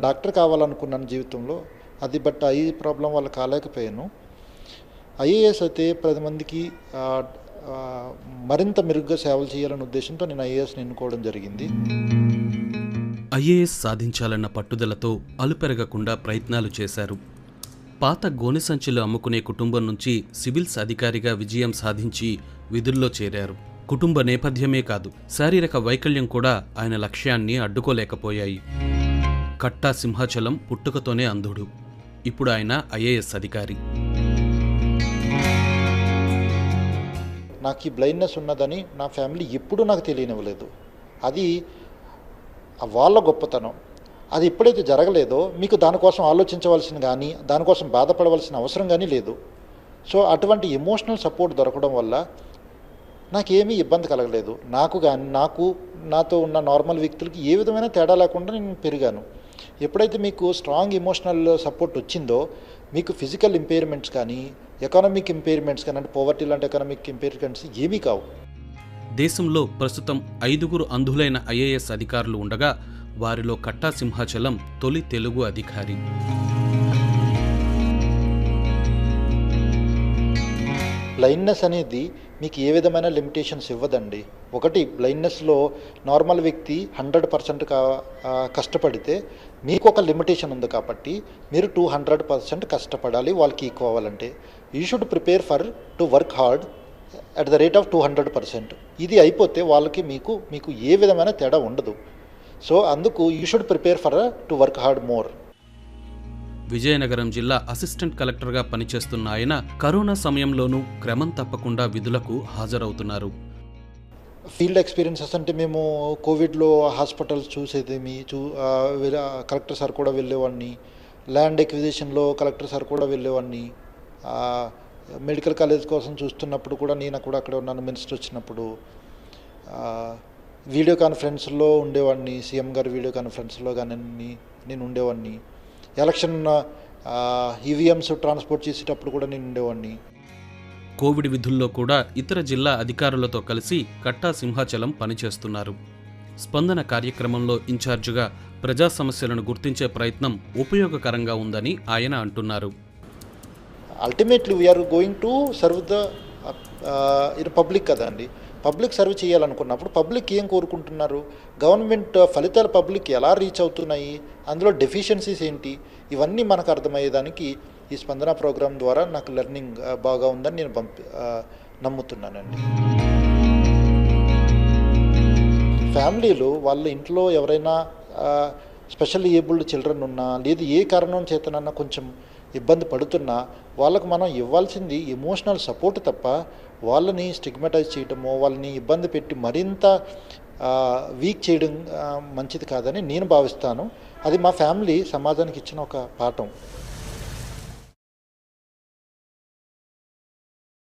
Doctor కావాలనుకున్నాను జీవితంలో, అది but eye problem వల్ల కాలేకపోయాను. ఐఏఎస్ అయితే 10 మందికి మరింత మెరుగ్గా సేవలు చేయాలనే ఉద్దేశంతో నేను ఐఏఎస్ని ఎన్నుకోవడం జరిగింది. ఐఏఎస్ సాధించాలన్న పట్టుదలతో అలుపెరగకుండా ప్రయత్నాలు చేశారు. పాత గోనె సంచులు అమ్ముకునే కుటుంబం నుంచి సివిల్స్ అధికారిగా విజయం సాధించి విధుల్లో చేరారు. కుటుంబ నేపథ్యమే కాదు, శారీరక వైకల్యం కూడా ఆయన లక్ష్యాన్ని అడ్డుకోలేకపోయాయి. కట్టా సింహాచలం పుట్టుకతోనే అంధుడు. ఇప్పుడు ఆయన ఐఏఎస్ అధికారి. నాకు ఈ బ్లైండ్నెస్ ఉన్నదని నా ఫ్యామిలీ ఎప్పుడూ నాకు తెలియనివ్వలేదు. అది వాళ్ళ గొప్పతనం. అది ఎప్పుడైతే జరగలేదో మీకు దానికోసం ఆలోచించవలసిన కానీ దానికోసం బాధపడవలసిన అవసరం కానీ లేదు. సో అటువంటి ఎమోషనల్ సపోర్ట్ దొరకడం వల్ల నాకేమీ ఇబ్బంది కలగలేదు. నాకు కానీ నాతో ఉన్న నార్మల్ వ్యక్తులకి ఏ విధమైన తేడా లేకుండా నేను పెరిగాను. ఎప్పుడైతే మీకు స్ట్రాంగ్ ఎమోషనల్ సపోర్ట్ వచ్చిందో మీకు ఫిజికల్ ఇంపైర్మెంట్స్ కానీ ఎకనామిక్ ఇంపైర్మెంట్స్ కానీ, అంటే పోవర్టీ లాంటి ఎకనామిక్ ఇంపైర్మెంట్స్ ఏమీ కావు. దేశంలో ప్రస్తుతం 5 అంధులైన ఐఏఎస్ అధికారులు ఉండగా వారిలో కట్టా సింహాచలం తొలి తెలుగు అధికారి. బ్లైండ్నెస్ అనేది మీకు ఏ విధమైన లిమిటేషన్స్ ఇవ్వదండి. ఒకటి, బ్లైండ్నెస్లో నార్మల్ వ్యక్తి 100% కష్టపడితే మీకు ఒక లిమిటేషన్ ఉంది కాబట్టి మీరు 200% కష్టపడాలి వాళ్ళకి ఈక్వ అవ్వాలంటే. You should prepare for to work hard at the rate of 200%. ఇది అయిపోతే వాళ్ళకి మీకు ఏ విధమైన తేడా ఉండదు. సో అందుకు you should prepare for to work hard more. Vizianagaram జిల్లా అసిస్టెంట్ కలెక్టర్గా పనిచేస్తున్న ఆయన కరోనా సమయంలోనూ క్రమం తప్పకుండా విధులకు హాజరవుతున్నారు. ఫీల్డ్ ఎక్స్పీరియన్సెస్ అంటే మేము కోవిడ్లో హాస్పిటల్స్ చూసేదేమి, కలెక్టర్ సార్ కూడా వెళ్ళేవాడిని. ల్యాండ్ ఎక్విజిషన్లో కలెక్టర్ సార్ కూడా వెళ్ళేవాడిని. మెడికల్ కాలేజ్ కోసం చూస్తున్నప్పుడు కూడా నేను కూడా అక్కడ ఉన్నాను. మినిస్టర్ వచ్చినప్పుడు వీడియో కాన్ఫరెన్స్లో ఉండేవాడిని. సీఎం గారి వీడియో కాన్ఫరెన్స్లో కానీ నేను ఉండేవాడిని. ఎలక్షన్ ఈవీఎంస్ ట్రాన్స్పోర్ట్ చేసేటప్పుడు కూడా నేను ఉండేవాడిని. కోవిడ్ విధుల్లో కూడా ఇతర జిల్లా అధికారులతో కలిసి కట్టా సింహాచలం పనిచేస్తున్నారు. స్పందన కార్యక్రమంలో ఇన్ఛార్జిగా ప్రజా సమస్యలను గుర్తించే ప్రయత్నం ఉపయోగకరంగా ఉందని ఆయన అంటున్నారు. Ultimately we're going to serve the public కదా అండి. పబ్లిక్ సర్వ్ చేయాలనుకున్నప్పుడు పబ్లిక్ ఏం కోరుకుంటున్నారు, గవర్నమెంట్ ఫలితాలు పబ్లిక్ ఎలా రీచ్ అవుతున్నాయి, అందులో డెఫిషియన్సీస్ ఏంటి, ఇవన్నీ మనకు అర్థమయ్యేదానికి ఈ స్పందన ప్రోగ్రాం ద్వారా నాకు లెర్నింగ్ బాగా ఉందని నేను నమ్ముతున్నానండి. ఫ్యామిలీలు వాళ్ళ ఇంట్లో ఎవరైనా స్పెషల్లీ ఏబుల్డ్ చిల్డ్రన్ ఉన్నా, లేదు ఏ కారణం చేతనన్నా కొంచెం ఇబ్బంది పడుతున్నా వాళ్ళకు మనం ఇవ్వాల్సింది ఎమోషనల్ సపోర్ట్ తప్ప వాళ్ళని స్టిగ్మటైజ్ చేయడమో వాళ్ళని ఇబ్బంది పెట్టి మరింత వీక్ చేయడం మంచిది కాదని నేను భావిస్తాను. అది మా ఫ్యామిలీ సమాజానికి ఇచ్చిన ఒక పాఠం.